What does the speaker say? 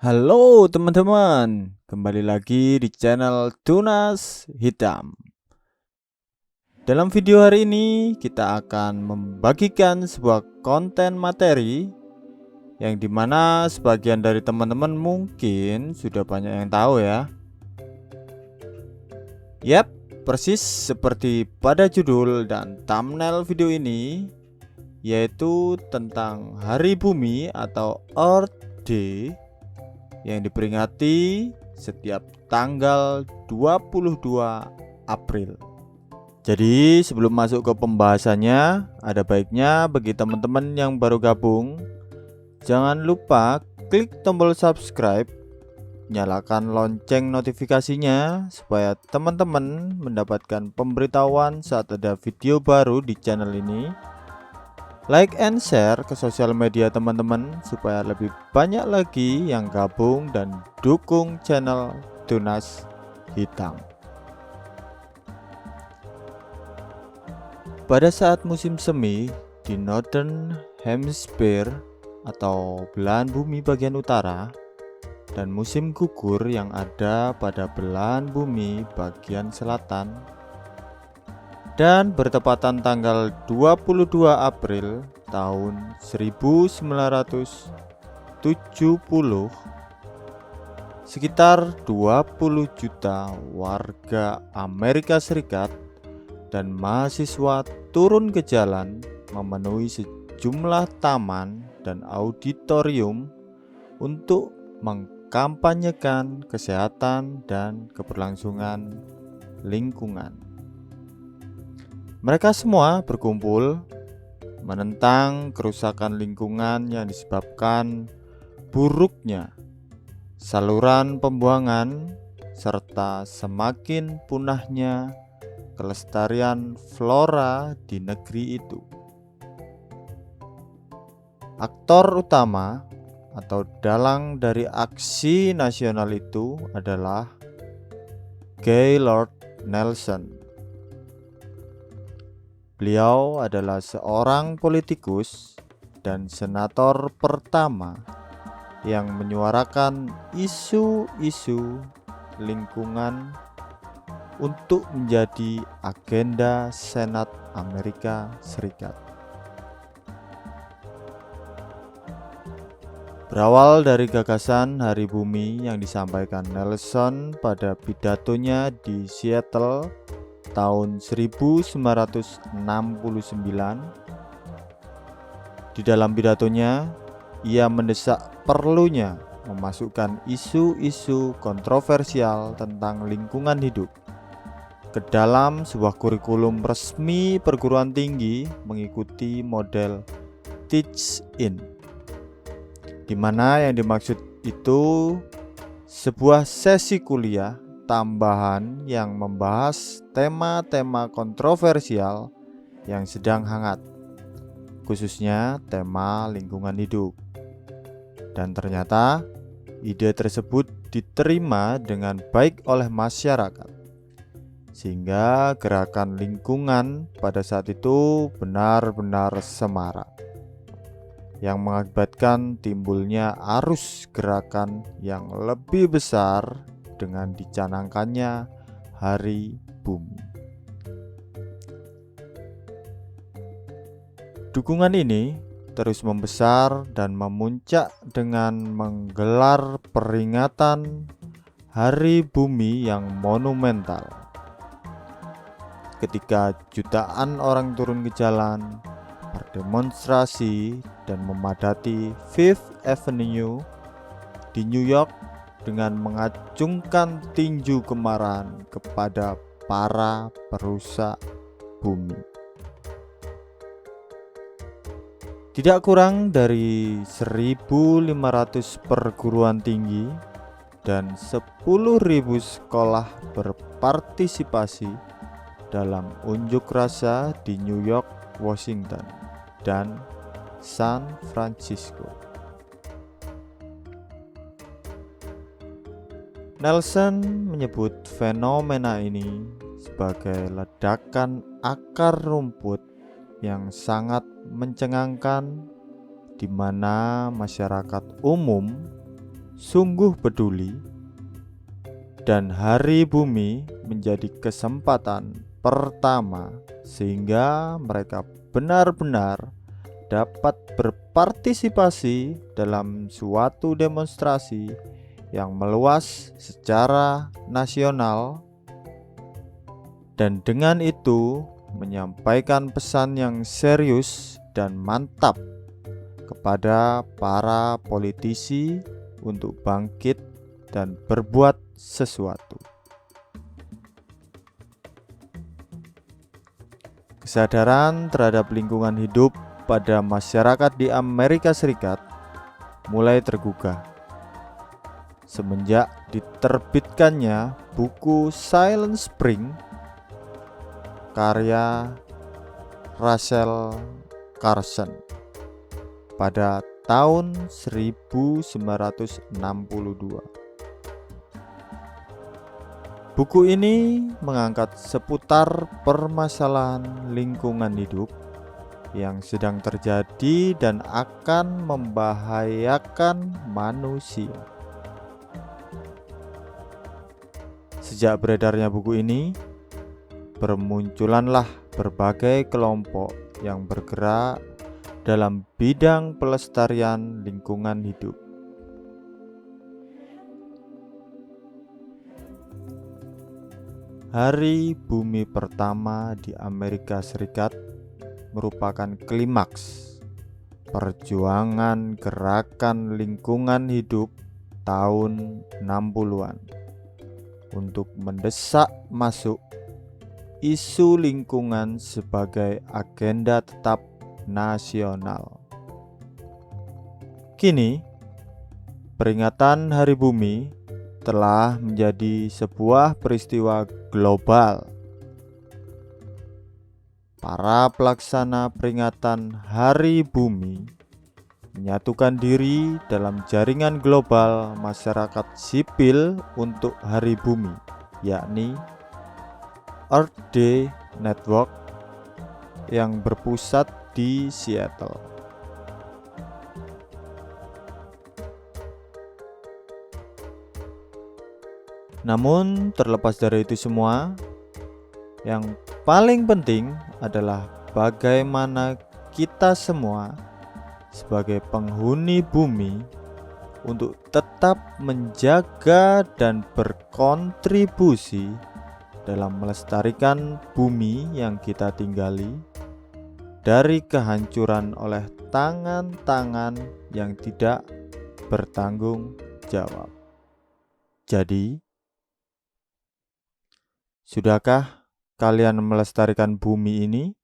Halo teman-teman, kembali lagi di channel Tunas Hitam. Dalam video hari ini kita akan membagikan sebuah konten materi yang dimana sebagian dari teman-teman mungkin sudah banyak yang tahu ya. Yap, persis seperti pada judul dan thumbnail video ini, yaitu tentang Hari Bumi atau Earth Day yang diperingati setiap tanggal 22 April. Jadi sebelum masuk ke pembahasannya, ada baiknya bagi teman-teman yang baru gabung, jangan lupa klik tombol subscribe, nyalakan lonceng notifikasinya supaya teman-teman mendapatkan pemberitahuan saat ada video baru di channel ini. Like and share ke sosial media teman-teman supaya lebih banyak lagi yang gabung dan dukung channel Tunas Hitam. Pada saat musim semi di Northern Hemisphere atau belahan bumi bagian utara dan musim gugur yang ada pada belahan bumi bagian selatan, dan bertepatan tanggal 22 April tahun 1970, sekitar 20 juta warga Amerika Serikat dan mahasiswa turun ke jalan memenuhi sejumlah taman dan auditorium untuk mengkampanyekan kesehatan dan keberlangsungan lingkungan. Mereka semua berkumpul menentang kerusakan lingkungan yang disebabkan buruknya saluran pembuangan serta semakin punahnya kelestarian flora di negeri itu. Aktor utama atau dalang dari aksi nasional itu adalah Gaylord Nelson. Beliau adalah seorang politikus dan senator pertama yang menyuarakan isu-isu lingkungan untuk menjadi agenda Senat Amerika Serikat. Berawal dari gagasan Hari Bumi yang disampaikan Nelson pada pidatonya di Seattle tahun 1969. Di dalam pidatonya, ia mendesak perlunya memasukkan isu-isu kontroversial tentang lingkungan hidup ke dalam sebuah kurikulum resmi perguruan tinggi mengikuti model Teach In, di mana yang dimaksud itu sebuah sesi kuliah tambahan yang membahas tema-tema kontroversial yang sedang hangat, khususnya tema lingkungan hidup. Dan ternyata ide tersebut diterima dengan baik oleh masyarakat, sehingga gerakan lingkungan pada saat itu benar-benar semarak, yang mengakibatkan timbulnya arus gerakan yang lebih besar dengan dicanangkannya Hari Bumi. Dukungan ini terus membesar dan memuncak dengan menggelar peringatan Hari Bumi yang monumental. Ketika jutaan orang turun ke jalan, berdemonstrasi dan memadati Fifth Avenue di New York dengan mengacungkan tinju kemarahan kepada para perusak bumi. Tidak kurang dari 1.500 perguruan tinggi dan 10.000 sekolah berpartisipasi dalam unjuk rasa di New York, Washington, dan San Francisco. Nelson menyebut fenomena ini sebagai ledakan akar rumput yang sangat mencengangkan, di mana masyarakat umum sungguh peduli, dan Hari Bumi menjadi kesempatan pertama sehingga mereka benar-benar dapat berpartisipasi dalam suatu demonstrasi yang meluas secara nasional, dan dengan itu menyampaikan pesan yang serius dan mantap kepada para politisi untuk bangkit dan berbuat sesuatu. Kesadaran terhadap lingkungan hidup pada masyarakat di Amerika Serikat mulai tergugah semenjak diterbitkannya buku Silent Spring karya Rachel Carson pada tahun 1962. Buku ini mengangkat seputar permasalahan lingkungan hidup yang sedang terjadi dan akan membahayakan manusia. Sejak beredarnya buku ini, bermunculanlah berbagai kelompok yang bergerak dalam bidang pelestarian lingkungan hidup. Hari Bumi pertama di Amerika Serikat merupakan klimaks perjuangan gerakan lingkungan hidup tahun 60-an untuk mendesak masuk isu lingkungan sebagai agenda tetap nasional. Kini, peringatan Hari Bumi telah menjadi sebuah peristiwa global. Para pelaksana peringatan Hari Bumi menyatukan diri dalam jaringan global masyarakat sipil untuk Hari Bumi, yakni Earth Day Network yang berpusat di Seattle. Namun terlepas dari itu semua, yang paling penting adalah bagaimana kita semua sebagai penghuni bumi untuk tetap menjaga dan berkontribusi dalam melestarikan bumi yang kita tinggali dari kehancuran oleh tangan-tangan yang tidak bertanggung jawab. Jadi, sudahkah kalian melestarikan bumi ini?